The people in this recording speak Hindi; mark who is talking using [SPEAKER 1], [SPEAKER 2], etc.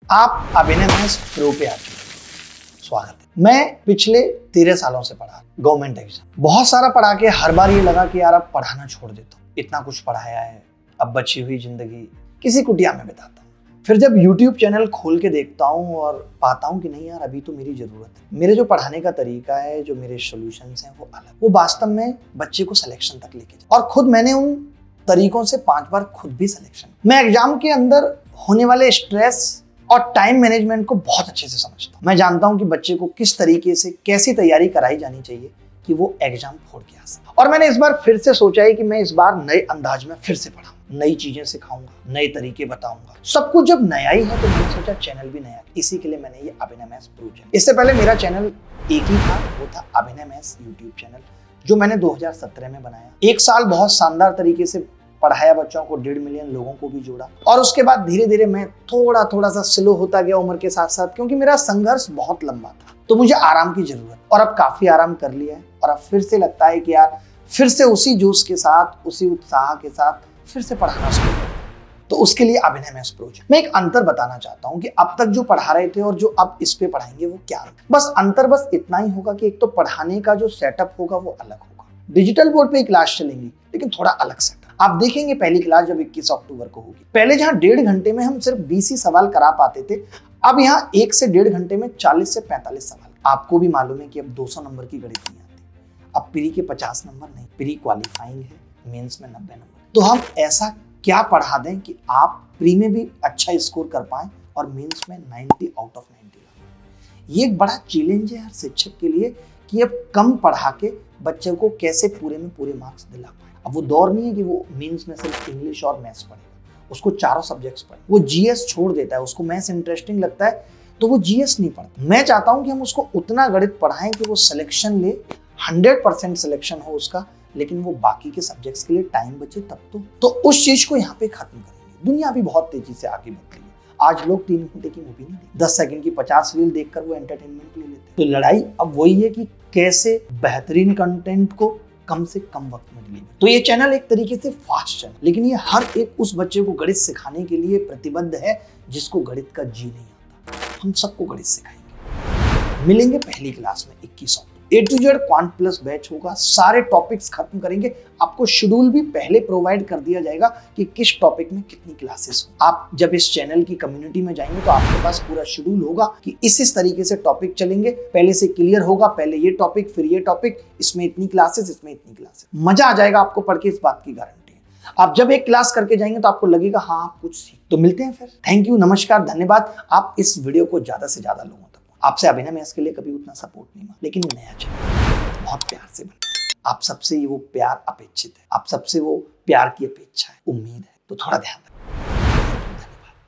[SPEAKER 1] आप अभिनय मैथ्स प्रो पे आते हैं, स्वागत है। मैं पिछले 13 सालों से पढ़ा गवर्नमेंट एग्जाम, बहुत सारा पढ़ा के हर बार ये लगा कि यार अब पढ़ाना छोड़ देता हूँ, इतना कुछ पढ़ाया है, अब बची हुई जिंदगी किसी कुटिया में बिताता हूँ। फिर जब YouTube चैनल खोल के देखता हूँ और पाता हूँ कि नहीं यार अभी तो मेरी जरूरत है, मेरे जो पढ़ाने का तरीका है, जो मेरे सॉल्यूशंस हैं वो अलग, वो वास्तव में बच्चे को सिलेक्शन तक लेके जाए। और खुद मैंने उन तरीकों से 5 बार खुद भी सिलेक्शन, मैं एग्जाम के अंदर होने वाले स्ट्रेस और टाइम मैनेजमेंट को बहुत अच्छे से समझता हूँ। मैं जानता हूँ कि बच्चे को किस तरीके से कैसी तैयारी कराई जानी चाहिए कि वो एग्जाम फोड़ के आ सके। और मैंने इस बार फिर से सोचा है कि मैं इस बार नए अंदाज में फिर से पढ़ाऊँ, नई चीजें सिखाऊंगा, नए तरीके बताऊंगा। सब कुछ जब नया ही है तो मैंने सोचा चैनल भी नया, इसी के लिए मैंने ये अभिनय मैथ्स प्रो चैनल। इससे पहले मेरा चैनल एक ही था, वो था अभिनय मैथ्स यूट्यूब चैनल, जो मैंने 2017 में बनाया। 1 साल बहुत शानदार तरीके से पढ़ाया बच्चों को, 1.5 मिलियन लोगों को भी जोड़ा। और उसके बाद धीरे धीरे मैं थोड़ा सा स्लो होता गया उम्र के साथ साथ, क्योंकि मेरा संघर्ष बहुत लंबा था, तो मुझे आराम की जरूरत। और अब काफी आराम कर लिया है और अब फिर से लगता है कि यार फिर से उसी जोश के साथ, उसी उत्साह के साथ फिर से पढ़ाना शुरू करूं। तो उसके लिए अभिनय मैथ्स प्रो मैं एक अंतर बताना चाहता हूं कि अब तक जो पढ़ा रहे थे और जो अब इस पे पढ़ाएंगे वो क्या है। बस अंतर बस इतना ही होगा कि एक तो पढ़ाने का जो सेटअप होगा वो अलग होगा। डिजिटल बोर्ड पे ही क्लास चलेंगी लेकिन थोड़ा अलग सेटअप। आप देखेंगे पहली क्लास जब 21 अक्टूबर को होगी, पहले जहां 1.5 घंटे में हम सिर्फ 20 ही सवाल करा पाते थे, अब यहाँ 1 से 1.5 घंटे में 40 से 45 सवाल। आपको भी मालूम है कि अब 200 नंबर की गणित नहीं आती, अब प्री के 50 नंबर नहीं, प्री क्वालिफाइंग है, मेंस में 90 नंबर। तो हम ऐसा क्या पढ़ा दें कि आप प्री में भी अच्छा स्कोर कर पाएं और मेंस में 90 आउट ऑफ 90 लाएं। ये एक बड़ा चैलेंज है हर शिक्षक के लिए कि अब कम पढ़ा के बच्चे को कैसे पूरे में पूरे मार्क्स दिला पाए। अब वो दौर नहीं है कि वो मेंस में सिर्फ इंग्लिश और मैथ्स पढ़ेगा, उसको चारों सब्जेक्ट्स पढ़े। वो जीएस छोड़ देता है, उसको मैथ्स इंटरेस्टिंग लगता है तो वो जीएस नहीं पढ़ता। मैं चाहता हूं कि हम उसको उतना गणित पढ़ाएं कि वो सिलेक्शन ले, 100% सिलेक्शन हो उसका, लेकिन वो बाकी के सब्जेक्ट्स के लिए टाइम बचे तब तो उस चीज को यहाँ पे खत्म करेंगे। दुनिया भी बहुत तेजी से आगे बढ़ रही है। आज लोग 3 घंटे की मूवी नहीं, 10 सेकंड की 50 रील देखकर वो एंटरटेनमेंट ले लेते हैं। तो लड़ाई अब वही है कि कैसे बेहतरीन कंटेंट को कम से कम वक्त में डिलीवर। तो ये चैनल एक तरीके से फास्ट चैनल, लेकिन ये हर एक उस बच्चे को गणित सिखाने के लिए प्रतिबद्ध है जिसको गणित का जी नहीं आता। हम सबको गणित सिखाएंगे। मिलेंगे पहली क्लास में 21 अक्टूबर। A to Z quant plus batch होगा, सारे टॉपिक्स खत्म करेंगे। आपको शेड्यूल भी पहले प्रोवाइड कर दिया जाएगा कि किस टॉपिक में कितनी क्लासेस हो। आप जब इस चैनल की कम्युनिटी में जाएंगे तो आपके पास पूरा शेड्यूल होगा कि इस तरीके से टॉपिक चलेंगे, पहले से क्लियर होगा, पहले ये टॉपिक फिर ये टॉपिक, इसमें इतनी क्लासेस, इसमें इतनी क्लासेस। मजा आ जाएगा आपको पढ़ के, इस बात की गारंटी है। आप जब एक क्लास करके जाएंगे तो आपको लगेगा हाँ आप कुछ सीख। तो मिलते हैं फिर। थैंक यू, नमस्कार, धन्यवाद। आप इस वीडियो को ज्यादा से ज्यादा लोगों तक, आपसे अभिनय मैथ्स के लिए कभी उतना सपोर्ट नहीं मिला, लेकिन नया चैनल बहुत प्यार से बना। आप सबसे वो प्यार अपेक्षित है, आप सबसे वो प्यार की अपेक्षा है, उम्मीद है, तो थोड़ा ध्यान रखें।